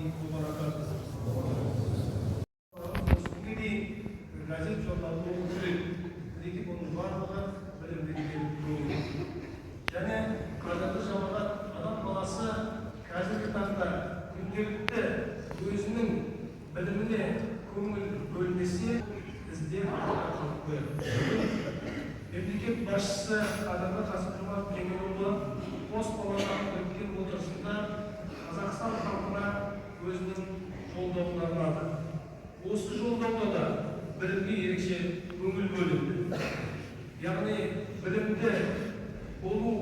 алейкум ва баракатух. Осыға дейін газет журналды оқу керек. Мінекей бұның барлығы білім беруге көңіл. Және қадірлі жамағат, адам баласы қазіргі таңда күнделікті өзінің біліміне көңіл бөлмесе, ізден артқа қалып қояды. Мемлекет басшысы Қадірлі Қасым-Жомарт Кемелұлы қос палатаның өткен отырысында Қазақстан халқына өзінің жолдауын арнады. Осы жолдауда да білімге ерекше көңіл бөлінді. Яғни білімді болу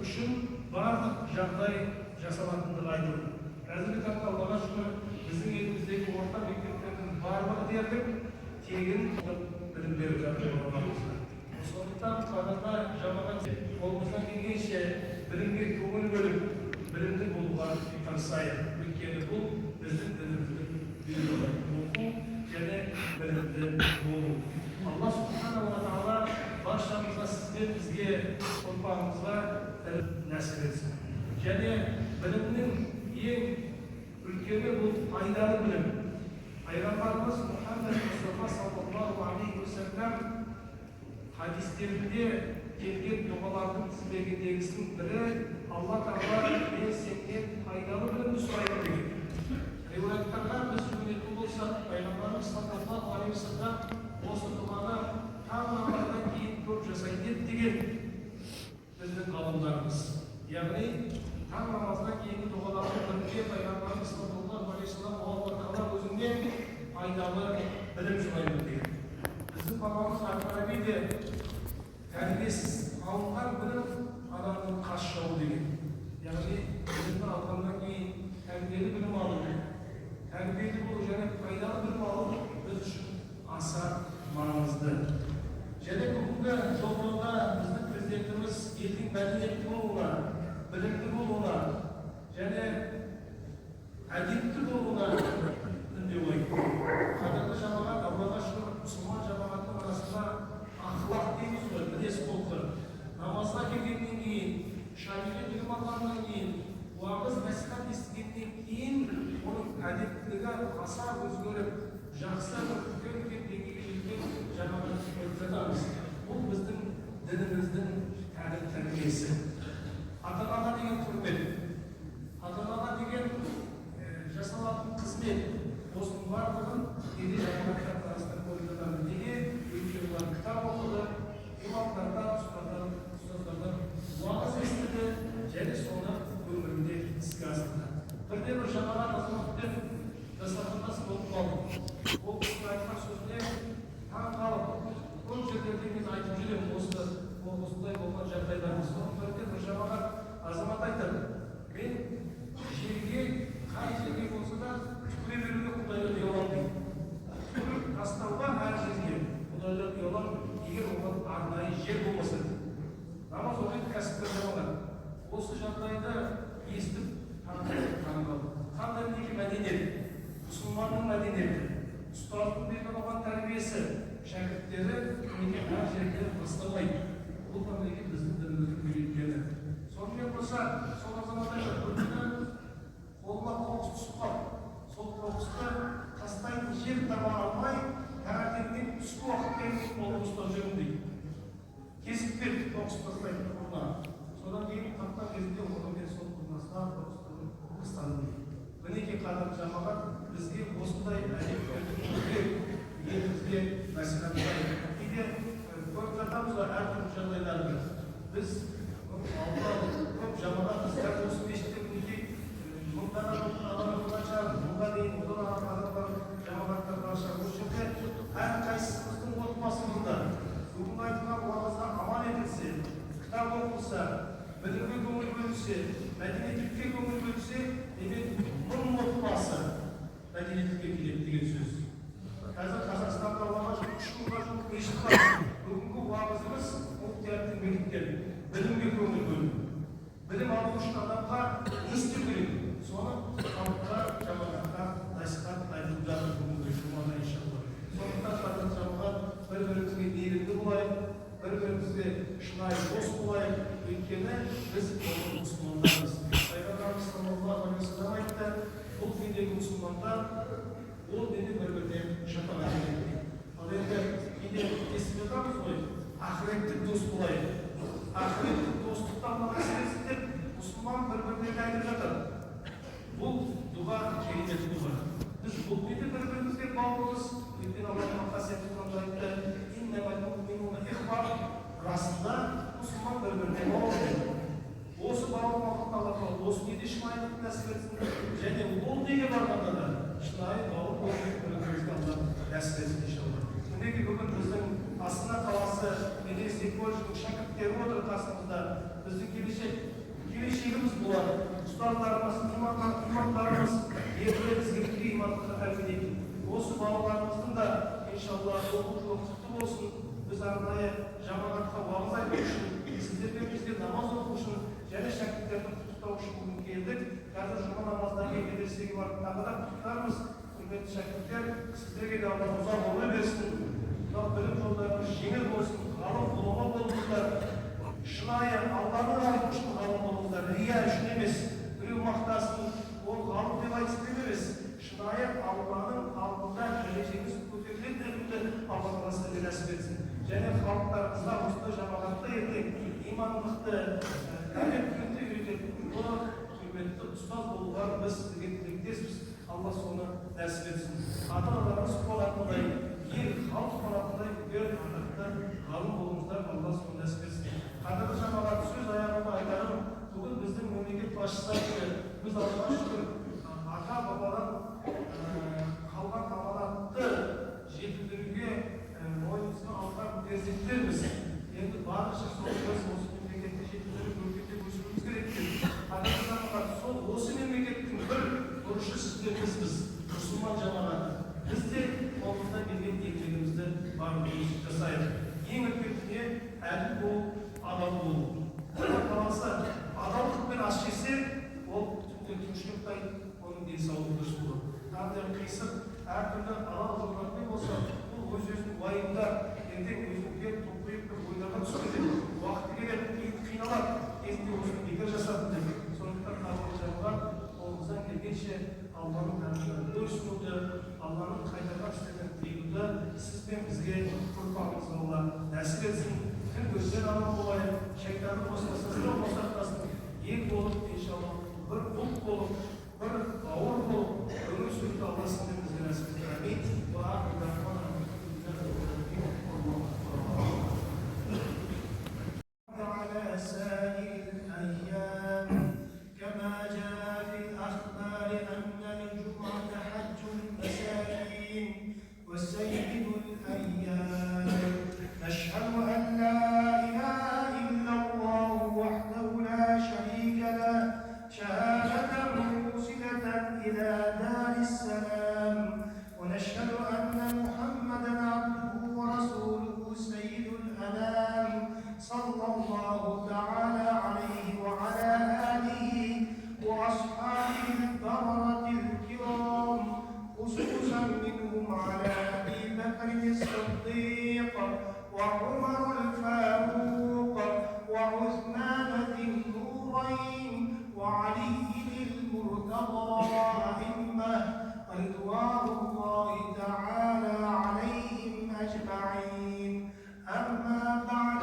үшін барлық жағдай жасалатындығы айтылды. Қазіргі таңда Аллаға шүкір, біздің еліміздегі орта мектептердің барлығы дерлік тегін білім беріп жатыр. Сондықтан қадірлі жамағат, қолымыздан келгенше білімге көңіл бөліп, білімді болуға тырысайық. Өйткені бұл біздің дініміздің оқу және білімді болу. Алла субханаллаху ва тағала баршамызға, сізбен бізге, ұрпағымызға нәсіп етсін. Және білімнің ең үлкені бұл пайдалы білім. Пайғамбарымыз Мұхаммед Мұстафа саллаллаху алейхи ва саллям хадистерінде келген дұғалардың тізбегіндегісінің бірі Алла Тағала мен сенен пайдалы білімді сұраймын деген. Риуаяттарда біз жүгінетін болсақ, пайғамбарымыз саллаллаху алейхи ва саллям осы дұғаны таң намаздан кейін көп жасайды деген біздің ғалымдарымыз. Яғни таң намаздан кейінгі дұғалардың бірінде пайғамбарымыз саллаллаху алейхи ва саллям Алла Тағала өзінен пайдалы білім сұраймын деген. Біздің бабамыз Әл-Фараби де тәрбиесіз алынған білім адамның қас жауы деген. Яғни білімді алғаннан кейін тәрбиелі білім алу, тәрбиелі болу және пайдалы білім алу біз үшін аса маңызды. Және бүгінгі жолдауда біздің президентіміз елдің мәдениетті болуына, білімді болуына және әдепті болуына үндеу айтты. Қадірлі жамағат, Аллаға шүкір, мұсылман жамағаттың арасында ақылақ дейміз ғой, мінез құлқы. Намазға келгеннен кейін, шамиле білім алғаннан кейін, уағыз насихат естігеннен кейін, оның әдептілігі аса өзгеріп, жақсы бір үлкен деңгейге жеткен жамағат көріп жатамыз. Бұл біздің дініміздің тәрбиесі. Ата-анаға деген құрмет, ата-анаға деген жасалатын қызмет, осының барлығын елде жамағаттар арасында көріп жатамыз. Неге? Өйткені олар кітап оқыды, имамдардан, ұстаздардан уағыз естіді және соны өмірінде іске асырды. Бірде бір жамағат азаматпен дастархандас болып қалды. Ол кісінің айтқан сөзіне таң қалып, көп жерлерде мен айтып жүремін осындай болған жағдайларымыз. Соның бірде бір жамағат азамат айтады: мен жерге, қай жерге болса да түкіре беруге Құдайдан ұяламын дейді. Түкіріп тастауға әр жерге Құдайдан ұяламын, егер оған арнайы жер болмаса дейді. Намаз оқитын кәсіпкер жамағат осы жағдайды естіп таңғалды. Қандай мінекей мәдениет, мұсылманның мәдениеті, ұстаздың берген оған тәрбиесі, шәкірттері мінекей әр жерде бастамайды. Бұл да мінекей біздің дініміздің үйреткені. Сонымен қоса, сол азаматтар бір күні қолына қоқыс түсіп қалды. Сол қоқысты тастайтын жер таба алмай, таңертеңнен түскі уақытпен қолын ұстап жүрмін дейді. Кесіп берді қоқыс тастайтын құрна. Содан кейін қаққан кезінде оны мен сол құрнасына қоқыстарын тастадым дейді. Мінекей қадірлі жамағат, бізге осындай әдептерді елімізге насихаттайды. Кейде көріп жатамыз ғой әртүрлі жағдайларды. Біз көп жамағат іздер осы мешітте мінекей мыңдаған адамдар қанша, мыңға дейін одан адамдар жамағаттар барша. Осы жерде әрқайсымыздың отбасымызда бүгін айтылған уағызға аман етілсе, кітап оқылса, білімге көңіл бөлінсе, мәдениеттілікке көңіл бөлінсе, демек мың отбасы мәдениеттілікке келеді деген сөз. Қазір Қазақстанда Аллаға шүкір 3 мыңға жуық мешіт бар. Бүгінгі уағызымыз мұфтияттың мектептері, білімге көңіл бөлу. Білім алу үшін адамға не істеу керек? Соны халыққа, жамағатқа насихат айтылып жатыр бүгінгі жұмада иншалла. Сондықтан қадірлі жамағат, бір-бірімізге мейірімді болайық, бір-бірімізге шынайы дос болайық. Өйткені біз мұсылмандармыз. Пайғамбарымыз саллаллаху алейхи ва саллям айтты: бұл пендегі ол мені бір-біріне шапағат етеді. Ал енді кейде естіп жатамыз ғой, ақыреттік дос болайық. Ақыреттік достықтан мәселесі деп мұсылман бір-біріне айтып жатыр. Бұл дұға керемет дұға. Біз бұл беті бір-бірімізге бауырымыз, өйткені Аллахның қасиетті Құранында айтты, расында мұсылман бір-біріне бауыр. Осы бауырлықтың Аллах осы неде шынайылық нәсіп етсін, және ол неге барғанда да шынайы бауыр болып бір-бірімізге Аллах нәсіп етсін иншалла. Мінекей бүгін біздің Астана қаласы медресе колледжінің шәкірттері отыр қасымызда. Біздің келешегіміз болады. Ұстаздарымыз, имамдарымыз ерлерімізге бір имандыққа тәрбиелейді. Осы бауырларымыздың да иншалла оқушылық құтты болсын. Біз арнайы жамағатқа уағыз айту үшін, сіздерге бізде намаз оқу үшін және шәкірттерді құттықтау үшін бүгін келдік. Қазір жұма намаздан кейін медресеге барып тағы да құттықтармыз. Құрметті шәкірттер, сіздерге де Алла ұзақ өмір берсін. Білім жолдарыңыз жеңіл болсын, ғалым ғұлама болыңыздар. Шынайы Алланың рахматы үшін ғалым болыңыздар. Рия үшін емес, біреу мақтасын, ол ғалым деп айтсын деп емес. Шынайы Алланың алдында дәрежеңіз көтерілетінді Алла Тағала сіздерге нәсіп етсін. Және халықтарыңызға осындай жамағатты ертең имандылықты әдепті үйрететін құрметті ұстаз болуға біз сізге тілектеспіз. Алла соны нәсіп етсін. Ата-аналарыңыз қуанатындай, ел халық қуанатындай үлкен атақты ғалым болыңыздар. Алла соны нәсіп етсін. Қадірлі жамағат, сөз аяғында айтарым, бүгін біздің мемлекет басшысы біз Аллаға шүкір ата-бабадан қалған аманатты жетілдіруге мойнымызға алған перзенттерміз. Енді барынша сол біз осы мемлекетті жетілдіріп өркендеп өсіруіміз керек. Қадірлі жамағат, сол осы мемлекеттің бір бұрышы сіздермізбіз, мұсылман жамағаты. Біз де қолымыздан келген еңбегімізді барлығымыз жасайық. Ең үлкен әділ болу, адал болу. Алла қаласа адалдықпен ас жесе, ол түнде тыныштықтай оның денсаулығы дұрыс болады. Қандай қисық, әртүрлі адал жолдармен болса, бұл өз-өзін уайымдар, ертең өзіңге тоқиып бір ойларға түскенде, уақыты келеді, қиналады, кезінде өзін бекер жасады деп. Сондықтан қадірлі жамағат, қолымыздан келгенше Алланың әмірін өрсінуді, Алланың қайтарған істерін тыюды, сіз бен бізге ұрпағымызға Алла нәсіп етсін. Күн көзден аман болайық, шайтанның босатасынан босатасын, ел болып, иншалла, бір бұлт болып, бір ауыр болып, өмір сүруді Алла сізден бізге нәсіп етсін. Амин. والسيد الأيام نشهد أن لا إله إلا الله وحده لا شريك له شهادة موصلة إلى دار السلام ونشهد أن محمدا عبده ورسوله سيد الأنام صلى الله تعالى عليه وعلى آله وأصحابه البررة الكرام خصوصا منهم على أبي بكر الصديق وعمر الفاروق وعثمان ذي النورين وعلي المرتضى أئمة رضوان الله تعالى عليهم أجمعين. أما بعد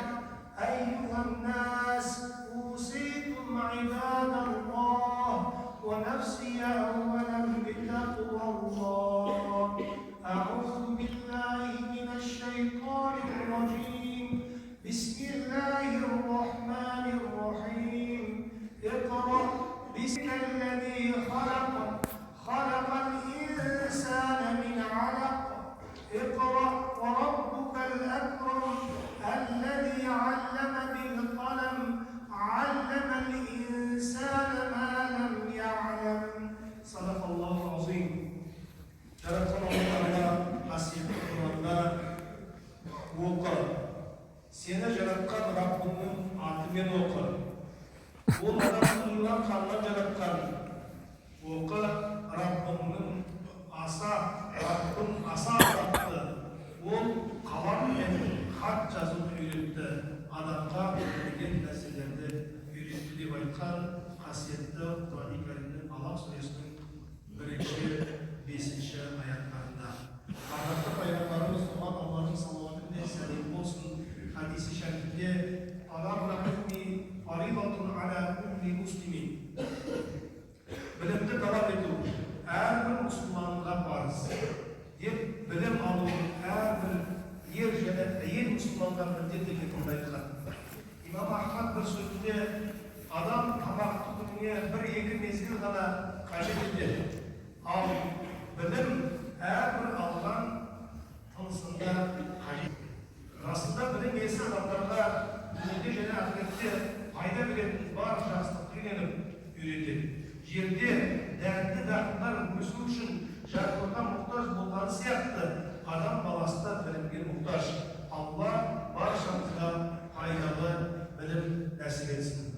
أيها الناس أوصيكم عباد الله ونفسي أولا بتقوى الله. أعوذ بالله من الشيطان الرجيم. بسم الله الرحمن الرحيم. اقرأ باسم الذي خلق الإنسان من علق. اقرأ وربك الأكرم الذي علم بالقلم علم الإنسان ما لم يعلم. صدق الله العظيم. Жаратқан Аллах'ına қасиетті Құран'да оқы. Сені жаратқан Раббыңның атымен оқы. Ол адамның қанынан жаратқан. Оқы Раббың аса атақты. Ол қалам мен хат жазуды үйретті. bir-iki mezgil ғана қажет етеді. Ал білім әрбір алған тылсымда қажет. Расында білім иесі адамдарға дүниеде және ақиретте пайда беретін бар жақсылықты үйретеді. Жерде дәнді дақылдар өсу үшін жаратылған мұқтаж болғаны сияқты адам баласы да білімге мұқтаж. Алла баршамызға пайдалы білім нәсіп етсін.